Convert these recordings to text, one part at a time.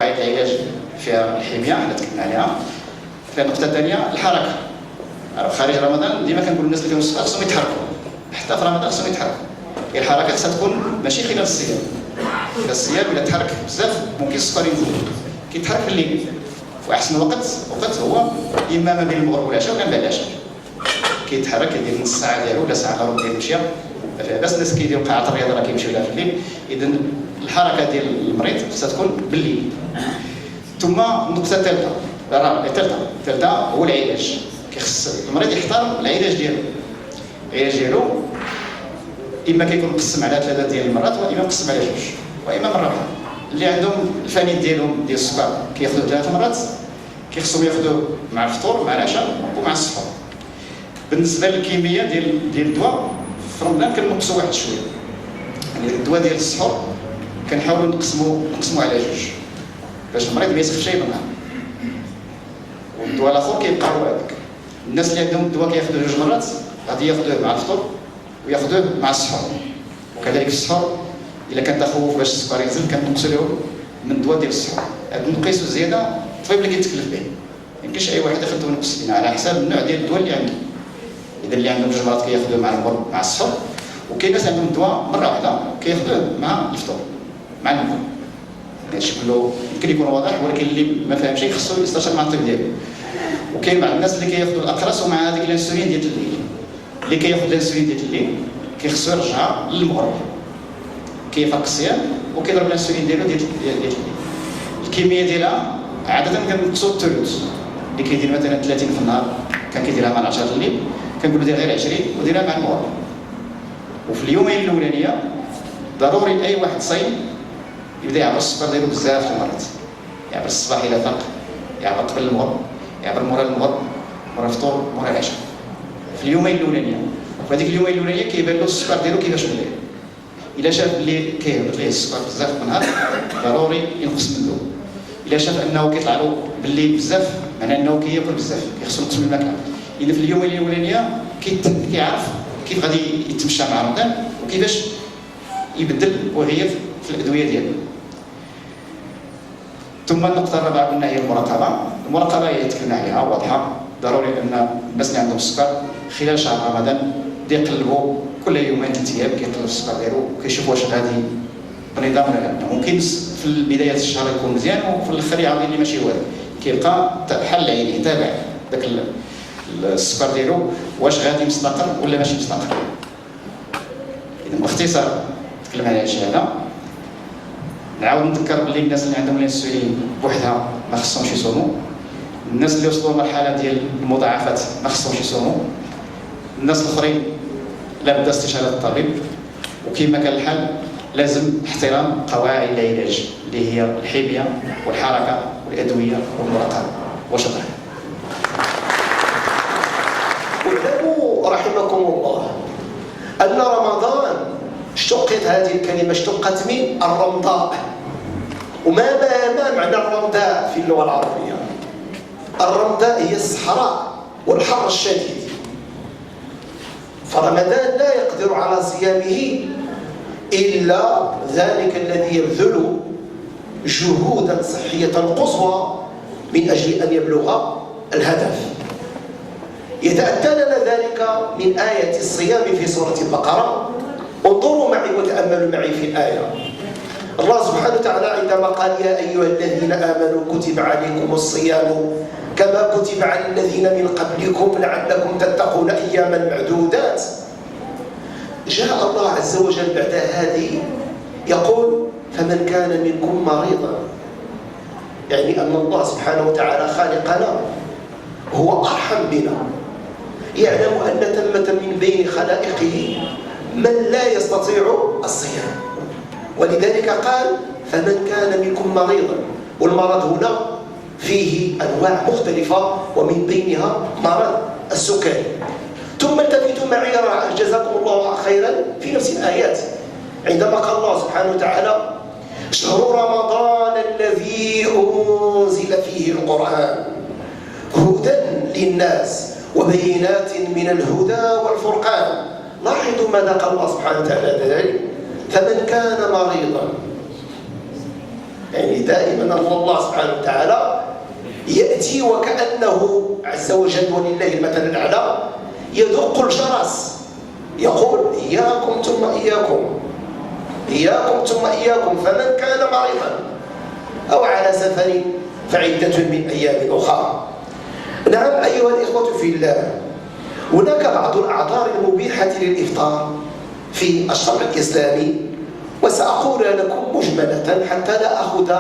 العلاج فيها الحميه حنا تكلمنا عليها. النقطه الثانيه الحركه. خارج رمضان ديما كنقول للناس اللي كانوا الصغار خصهم يتحركوا، حتى في رمضان خصهم يتحركوا. الحركه خصها تكون ماشي خلال الصيام. خلال الصيام الا تحرك بزاف ممكن السكر ينزل. كيتحرك في الليل، واحسن وقت هو اما ما بين المغرب والعشاء ولا بعد العشاء. كيتحرك كيدير نص ساعه ديالو ولا ساعه الا ربع ديال المشيه. بس الناس كيديروا قاعات الرياضه راه كيمشيو لها في الليل. اذا الحركه ديال المريض خصها تكون بالليل. ثم النقطه الثالثه هو العلاج. كيخص المريض يختار العلاج ديالو. العلاج ديالو اما كيكون مقسم على 3 ديال المرات، واما مقسم على 2، واما مره واحده. اللي عندهم الفنيد ديالهم ديال السكر كياخذوا 3 مرات، كيخصهم ياخذوا مع الفطور مع العشاء ومع السحور. بالنسبه للكميه ديال الدواء في رمضان كنقصوا واحد شويه. يعني الدواء ديال السحور كنحاولوا نقسموا على 2 باش المريض ما يسخفش اي بالنهار. والدواء الاخر كيبقى هو هذاك. الناس اللي عندهم الدواء كياخذوه 2 مرات غادي ياخذوه مع الفطور وياخذوه مع السحور. وكذلك السحور الا كان تخوف باش السكر ينزل كنقصوا لهم من الدواء ديال السحور. هاد نقيسوا الزياده الطبيب اللي كيتكلف به. ما يمكنش اي واحد ياخذ نقص بينا على حساب النوع ديال الدواء اللي عنده. اذا اللي عندهم 2 مرات كياخذوه مع المغرب مع السحور، وكاين ناس عندهم الدواء مره واحده كياخذوه مع الفطور مع المغرب. هادشي كله يمكن يكون واضح، ولكن اللي ما فاهمش خصو يستشير مع الطبيب ديالو. وكاين بعض الناس اللي كياخذوا الاقراص ومع هذيك الانسولين ديال الليل. اللي كياخذ الانسولين ديال الليل كيخصو يرجعها للمغرب، كيفرق الصيام وكيضرب الانسولين ديالو ديال الليل. الكميه ديالها عاده كنقصوا الثلث. اللي كيدير مثلا 30 في النهار كان كيديرها مع 10 الليل، كنقولوا دير غير 20 وديرها مع المغرب. وفي اليومين الاولانيه ضروري اي واحد صايم يبدا يعبر السكر ديالو بزاف المرات. يعبر الصباح الى فاق، يعبر قبل المغرب، يعبر مورا المغرب، مورا الفطور، مورا العشاء. في اليومين الاولانيه. وفي هذيك اليومين الاولانيه كيبان له السكر ديالو كيفاش بالليل. الا شاف بلي كيهبط ليه السكر بزاف في النهار ضروري ينقص منه. الا شاف انه كيطلع له بالليل بزاف معناه انه كياكل بزاف، كيخصو ينقص من الماكله. اذا في اليومين الاولانيه كيعرف كيف غادي يتمشى مع رمضان وكيفاش يبدل ويغير في الادويه ديالو. ثم النقطه الرابعه قلنا هي المراقبه. المراقبه هي تكلمنا عليها واضحه. ضروري ان الناس اللي عندهم السكر خلال شهر رمضان يقلبوا كل يومين 3 ايام كيقلب السكر ديالو وكيشوف واش غادي بنظام ولا لا. ممكن في بدايه الشهر يكون مزيان وفي الاخر يعاود اللي ماشي والو. كيبقى حل عينيه يتابع داك السكر ديالو واش غادي مستقر ولا ماشي مستقر. اذا باختصار تكلم على هادشي هذا. نعاود نذكر بلي الناس اللي عندهم الانسولين بوحدها ما خصهمش يصوموا. الناس اللي وصلوا لمرحله ديال المضاعفات ما خصهمش يصوموا. الناس الاخرين لابد استشاره الطبيب. وكما كان الحل لازم احترام قواعد العلاج اللي هي الحميه والحركه والادويه والمراقبه. وشكرا. اعلموا رحمكم الله ان رمضان اشتقت هذه الكلمه اشتقت من الرمضاء. ما معنى الرمضاء في اللغه العربيه؟ الرمضاء هي الصحراء والحر الشديد. فرمضان لا يقدر على صيامه إلا ذلك الذي يبذل جهودا صحية قصوى من أجل أن يبلغ الهدف. يتأتى لنا ذلك من آية الصيام في سورة البقرة. انظروا معي وتأملوا معي في الآية. الله سبحانه وتعالى عندما قال يا أيها الذين آمنوا كتب عليكم الصيام كما كتب على الذين من قبلكم لعلكم تتقون أياما معدودات. جاء الله عز وجل بعد هذه يقول فمن كان منكم مريضا. يعني أن الله سبحانه وتعالى خالقنا هو أرحم بنا، يعلم أن ثمة من بين خلائقه من لا يستطيع الصيام، ولذلك قال فمن كان منكم مريضا. والمرض هنا فيه أنواع مختلفة ومن بينها مرض السكري. ثم التفتوا معي جزاكم الله خيرا في نفس الآيات عندما قال الله سبحانه وتعالى شهر رمضان الذي أنزل فيه القرآن هدى للناس وبينات من الهدى والفرقان. لاحظوا ماذا قال الله سبحانه وتعالى ذلك فمن كان مريضا. يعني دائما أن الله سبحانه وتعالى يأتي وكأنه عز وجل ولله المثل الأعلى يدق الجرس يقول إياكم ثم إياكم، إياكم ثم إياكم، فمن كان مريضا أو على سفر فعدة من أيام أخرى. نعم أيها الإخوة في الله، هناك بعض الأعذار المبيحة للإفطار في الشرع الإسلامي، وسأقولها لكم مجملة حتى لا أخذ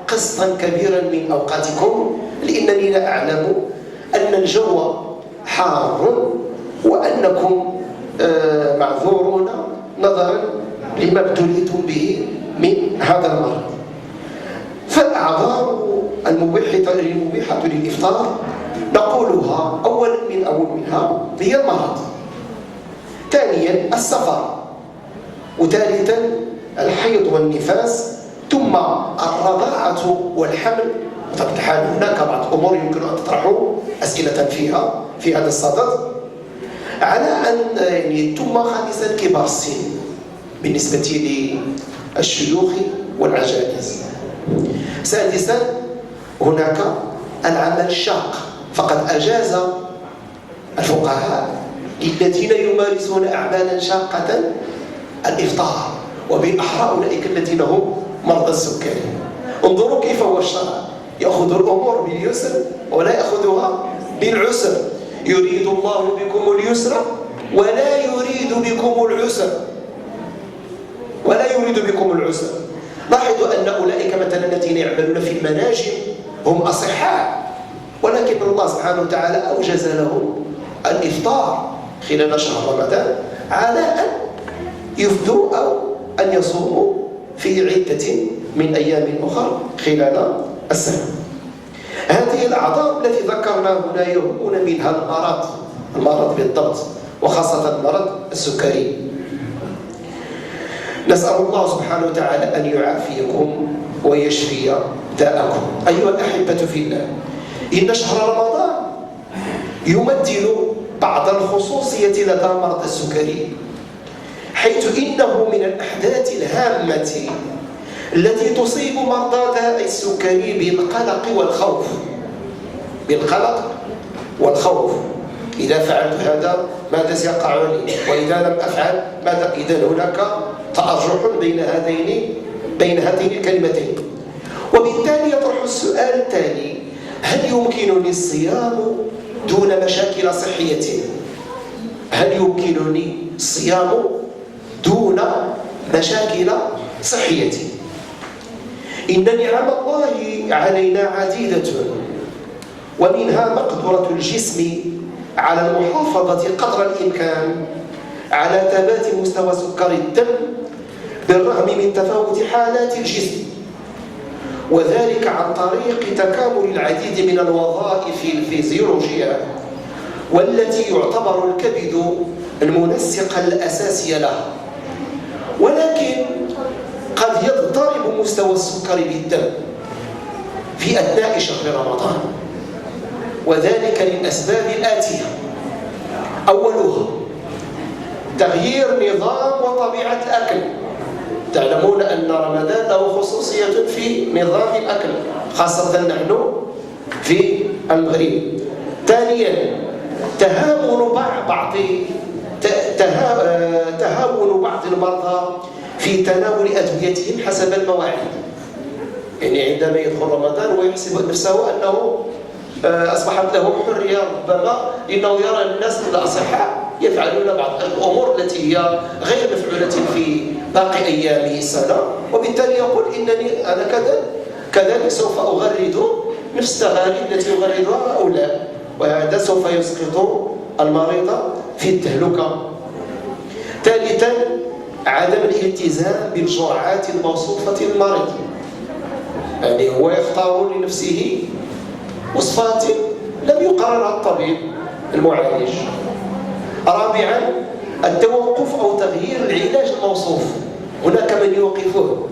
قسطا كبيرا من أوقاتكم، لأنني لا أعلم أن الجو حار وأنكم معذورون نظرا لما ابتليتم به من هذا المرض. فالأعذار المبيحة للإفطار نقولها أولا منها هي المرض، ثانيا السفر، وثالثا الحيض والنفاس، ثم الرضاعة والحمل. بطبيعة الحال هناك بعض الأمور يمكن أن تطرحوا أسئلة فيها في هذا الصدد، على أن يعني ثم خامسا كبار السن بالنسبة للشيوخ والعجائز. سادسا هناك العمل الشاق، فقد أجاز الفقهاء للذين يمارسون أعمالا شاقة الإفطار، وبالأحرى أولئك الذين هم مرضى السكري. انظروا كيف هو الشرع يأخذ الأمور باليسر ولا يأخذها بالعسر. يريد الله بكم اليسر ولا يريد بكم العسر، ولا يريد بكم العسر. لاحظوا أن أولئك مثلا الذين يعملون في المناجم هم أصحاء، ولكن الله سبحانه وتعالى أوجز لهم الإفطار خلال شهر رمضان على أن يفطروا أو أن يصوموا في عدة من أيام أخرى خلال السنة. هذه الأعذار التي ذكرنا هنا يهمون منها المرض بالضبط، وخاصة المرض السكري. نسأل الله سبحانه وتعالى أن يعافيكم ويشفي داءكم. أيها الأحبة في الله، إن شهر رمضان يمثل بعض الخصوصية لدى مرضى السكري، حيث إنه من الأحداث الهامة التي تصيب مرضى داء السكري بالقلق والخوف. إذا فعلت هذا ماذا سيقع لي؟ وإذا لم أفعل ماذا؟ إذا هناك تأرجح بين هاتين الكلمتين. وبالتالي يطرح السؤال التالي: هل يمكنني الصيام دون مشاكل صحية؟ هل يمكنني الصيام دون مشاكل صحية؟ إن نعم الله علينا عديدة، ومنها مقدرة الجسم على المحافظة قدر الإمكان على ثبات مستوى سكر الدم بالرغم من تفاوت حالات الجسم، وذلك عن طريق تكامل العديد من الوظائف الفيزيولوجية، والتي يعتبر الكبد المنسق الأساسي لها. ولكن قد يضطرب مستوى السكر بالدم في أثناء شهر رمضان، وذلك للأسباب الآتية: أولها تغيير نظام وطبيعة الأكل. تعلمون أن رمضان له خصوصية في نظام الأكل، خاصة نحن في المغرب. ثانيا تهاون بعض المرضى في تناول أدويتهم حسب المواعيد. يعني عندما يدخل رمضان ويحسب نفسه أنه أصبحت له حرية، ربما لأنه يرى الناس الأصحاء يفعلون بعض الأمور التي هي غير مفعولة في باقي أيام السنة، وبالتالي يقول إنني أنا كذلك سوف أغرد نفس التغاريد التي يغردها هؤلاء، وهذا سوف يسقط المريض في التهلكة. ثالثا عدم الالتزام بالجرعات الموصوفة للمريض، يعني هو يختار لنفسه وصفات لم يقررها الطبيب المعالج. رابعا التوقف أو تغيير العلاج الموصوف، هناك من يوقفه،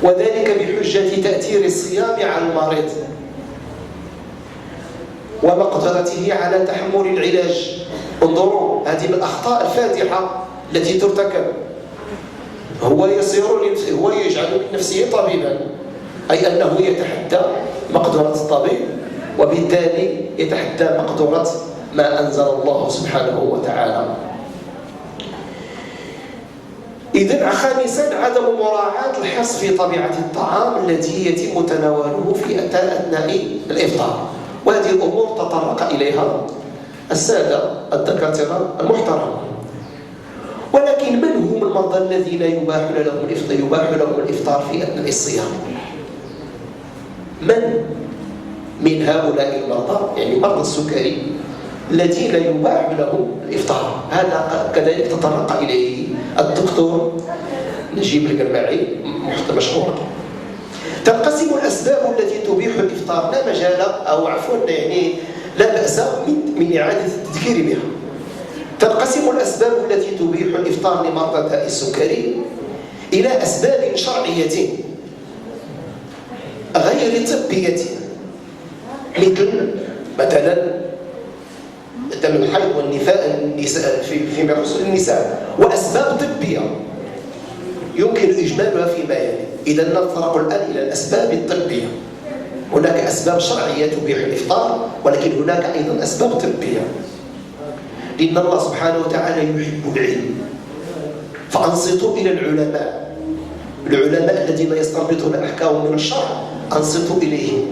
وذلك بحجة تأثير الصيام على المريض ومقدرته على تحمل العلاج. انظروا، هذه من الأخطاء الفادحة التي ترتكب. هو يجعل من نفسه طبيبا، أي أنه يتحدى مقدرة الطبيب، وبالتالي يتحدى مقدرة ما أنزل الله سبحانه وتعالى. إذن خامسا عدم مراعاة الحرص في طبيعة الطعام الذي يتم تناوله في أثناء الإفطار، وهذه الأمور تطرق إليها السادة الدكاترة المحترمون. ولكن من هم المرضى الذين يباح لهم الإفطار في أثناء الصيام؟ من هؤلاء المرضى، يعني مرضى السكري الذين يباح لهم الإفطار؟ هذا كذلك تطرق إليه الدكتور نجيب القرماعي مشهور. تنقسم الأسباب التي تبيح الإفطار، لا مجال أو عفوا يعني لا بأس من إعادة التذكير بها. تنقسم الأسباب التي تبيح الإفطار لمرضى داء السكري إلى أسباب شرعية غير طبية، مثلا دم الحيض والنساء فيما يخص النساء، وأسباب طبية يمكن إجمالها فيما يلي. إذا نتطرق الآن إلى الأسباب الطبية. هناك أسباب شرعية تبيح الإفطار، ولكن هناك أيضا أسباب طبية، لأن الله سبحانه وتعالى يحب العلم. فأنصتوا إلى العلماء الذين يستنبطون أحكام من الشرع، أنصتوا إليهم،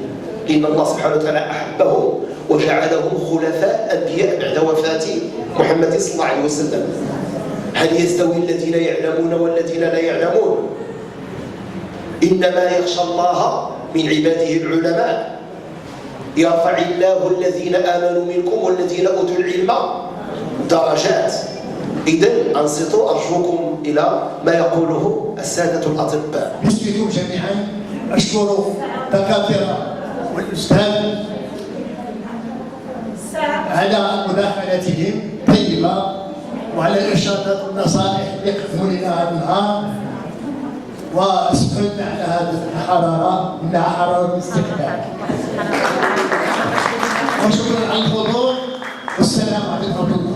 لأن الله سبحانه وتعالى أحبهم وجعلهم خلفاء أنبياء بعد وفاة محمد صلى الله عليه وسلم. هل يستوي الذين يعلمون والذين لا يعلمون؟ إنما يخشى الله من عباده العلماء. يرفع الله الذين آمنوا منكم والذين أوتوا العلم درجات. إذن أنصتوا أرجوكم إلى ما يقوله السادة الأطباء. نسميكم جميعا أشكر الدكاترة والأستاذ على مداخلتهم طيبة وعلى الإرشادات والنصائح اللي قدموا لنا هذا النهار، وسمحوا لنا على هذه الحرارة، إنها حرارة الاستقبال. وشكرا على الحضور، والسلام عليكم ورحمة الله.